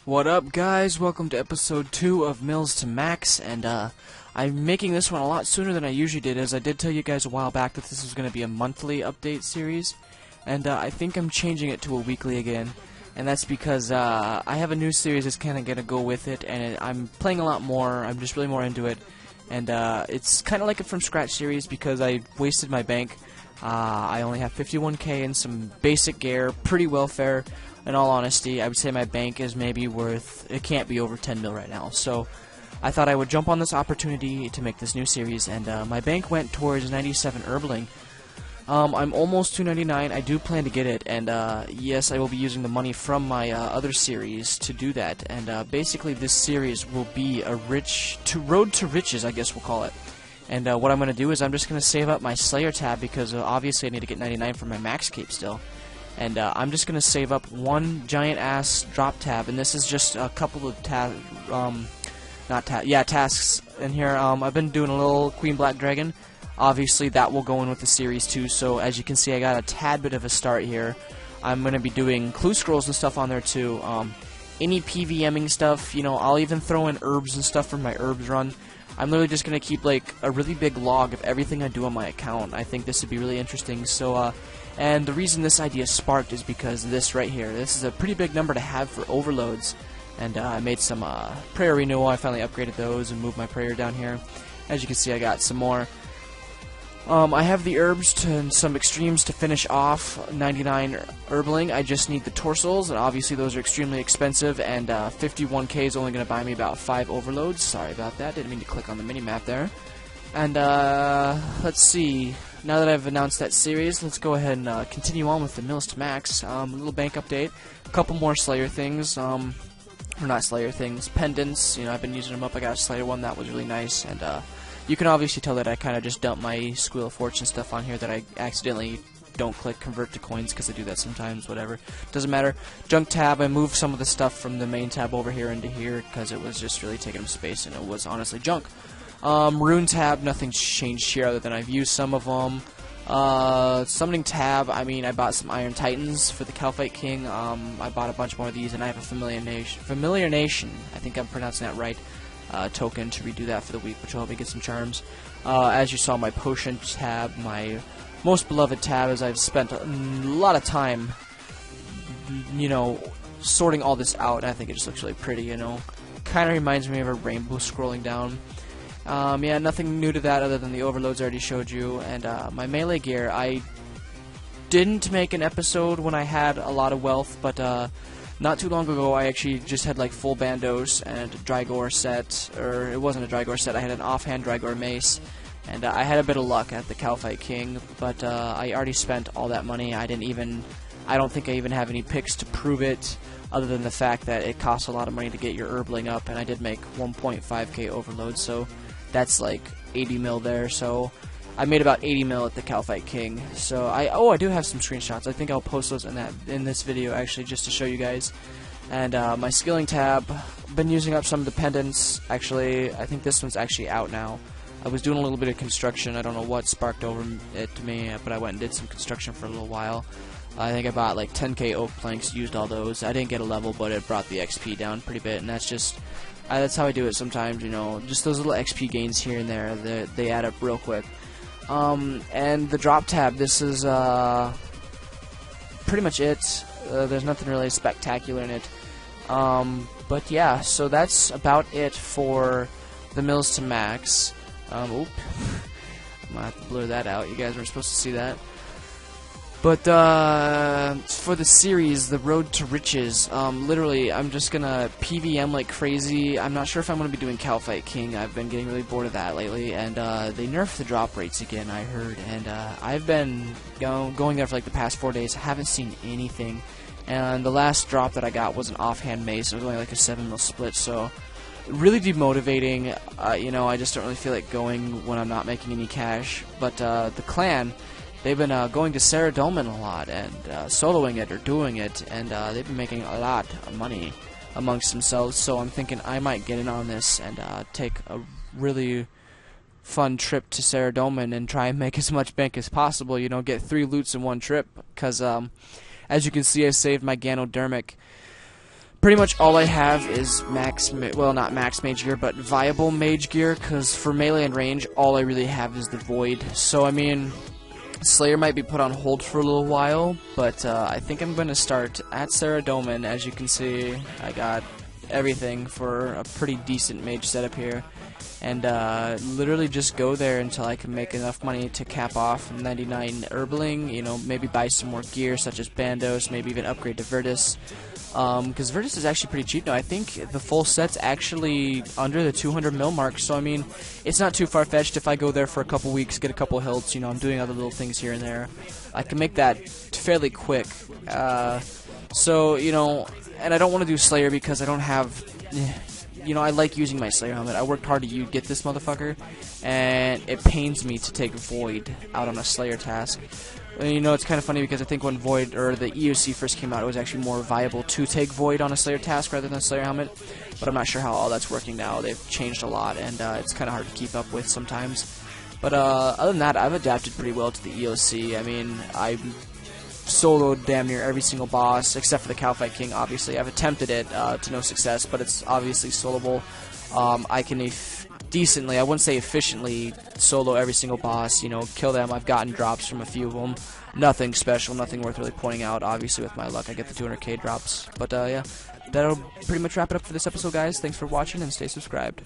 What up, guys? Welcome to episode 2 of Mills to Max, and I'm making this one a lot sooner than I usually did, as I did tell you guys a while back that this was going to be a monthly update series, and I think I'm changing it to a weekly again, and that's because I have a new series that's kind of going to go with it, and I'm playing a lot more. I'm just really more into it, and it's kind of like a from scratch series because I wasted my bank. I only have 51k and some basic gear, pretty welfare. In all honesty, I would say my bank is maybe worth, it can't be over 10 mil right now, so I thought I would jump on this opportunity to make this new series, and my bank went towards 97 Herbling. I'm almost 299, I do plan to get it, and yes, I will be using the money from my other series to do that, and basically this series will be a road to riches, I guess we'll call it. And what I'm going to do is I'm just going to save up my Slayer tab, because obviously I need to get 99 for my max cape still. And I'm just going to save up one giant-ass drop tab, and this is just a couple of tasks in here. I've been doing a little Queen Black Dragon. Obviously, that will go in with the series too, so as you can see, I got a tad bit of a start here. I'm going to be doing clue scrolls and stuff on there too. Any PVMing stuff, you know, I'll even throw in herbs and stuff for my herbs run. I'm literally just going to keep, like, a really big log of everything I do on my account. I think this would be really interesting, so, and the reason this idea sparked is because this right here. This is a pretty big number to have for overloads, and I made some prayer renewal. I finally upgraded those and moved my prayer down here. As you can see, I got some more. I have the herbs and some extremes to finish off 99 Herbling. I just need the torsos, and obviously those are extremely expensive, and 51k is only going to buy me about 5 overloads. Sorry about that, didn't mean to click on the mini-map there. And let's see, now that I've announced that series, let's go ahead and continue on with the Mills to Max. A little bank update, a couple more Slayer things, or not Slayer things, pendants. You know, I've been using them up. I got a Slayer one that was really nice, and you can obviously tell that I kind of just dumped my Squeal of Fortune stuff on here that I accidentally don't click convert to coins, because I do that sometimes, whatever. Doesn't matter. Junk tab, I moved some of the stuff from the main tab over here into here, because it was just really taking up space, and it was honestly junk. Rune tab, nothing's changed here other than I've used some of them. Summoning tab, I mean, I bought some Iron Titans for the Kalphite King. I bought a bunch more of these, and I have a Familiar Nation, I think I'm pronouncing that right, token to redo that for the week, which will help me get some charms. As you saw, my potion tab, my most beloved tab, as I've spent a lot of time, you know, sorting all this out, and I think it just looks really pretty, you know. Kind of reminds me of a rainbow scrolling down. Yeah, nothing new to that other than the overloads I already showed you, and my melee gear, I didn't make an episode when I had a lot of wealth, but not too long ago I actually just had like full bandos and a Drygor set, or it wasn't a Drygor set, I had an offhand Drygor mace, and I had a bit of luck at the Kalphite King, but I already spent all that money. I don't think I even have any picks to prove it, other than the fact that it costs a lot of money to get your Herbling up, and I did make 1.5k overload, so that's like 80 mil there, so I made about 80 mil at the Kalphite King. So I do have some screenshots. I think I'll post those in this video actually, just to show you guys. And my skilling tab, been using up some of the pendants. Actually, I think this one's actually out now. I was doing a little bit of construction. I don't know what sparked over it to me, but I went and did some construction for a little while. I think I bought like 10k oak planks, used all those. I didn't get a level, but it brought the XP down pretty bit, and that's just that's how I do it sometimes, you know. Just those little XP gains here and there, they add up real quick. And the drop tab, this is pretty much it. There's nothing really spectacular in it. But yeah, so that's about it for the Mills to Max. Oop. I'm gonna have to blur that out. You guys weren't supposed to see that. But for the series, the Road to Riches, literally, I'm just gonna PVM like crazy. I'm not sure if I'm gonna be doing Kalphite King. I've been getting really bored of that lately, and they nerfed the drop rates again, I heard, and I've been going there for like the past 4 days. I haven't seen anything, and the last drop that I got was an offhand mace. It was only like a 7 mil split, so really demotivating. You know, I just don't really feel like going when I'm not making any cash. But the clan, they've been going to Saradomin a lot and soloing it or doing it, and they've been making a lot of money amongst themselves, so I'm thinking I might get in on this and take a really fun trip to Saradomin and try and make as much bank as possible, you know, get 3 loots in one trip, because as you can see, I saved my Ganodermic pretty much all I have is well, not max mage gear, but viable mage gear, because for melee and range, all I really have is the void. So, I mean, Slayer might be put on hold for a little while, but I think I'm going to start at Saradomin. As you can see, I got everything for a pretty decent mage setup here, and literally just go there until I can make enough money to cap off 99 Herbling, you know, maybe buy some more gear such as Bandos, maybe even upgrade to Virtus. Because Virtus is actually pretty cheap now. I think the full set's actually under the 200 mil mark, so I mean, it's not too far-fetched. If I go there for a couple weeks, get a couple hilts, you know, I'm doing other little things here and there, I can make that fairly quick. So, you know, and I don't want to do Slayer because I don't have, you know, I like using my Slayer helmet. I worked hard to get this motherfucker, and it pains me to take Void out on a Slayer task. You know, it's kind of funny because I think when Void, or the EOC first came out, it was actually more viable to take Void on a Slayer task rather than a Slayer helmet, but I'm not sure how all that's working now. They've changed a lot, and it's kind of hard to keep up with sometimes. But other than that, I've adapted pretty well to the EOC. I mean, I soloed damn near every single boss, except for the Kalphite King, obviously. I've attempted it to no success, but it's obviously soloable. I can decently, I wouldn't say efficiently, solo every single boss, you know, kill them. I've gotten drops from a few of them. Nothing special, nothing worth really pointing out. Obviously, with my luck, I get the 200k drops. But, yeah, that'll pretty much wrap it up for this episode, guys. Thanks for watching, and stay subscribed.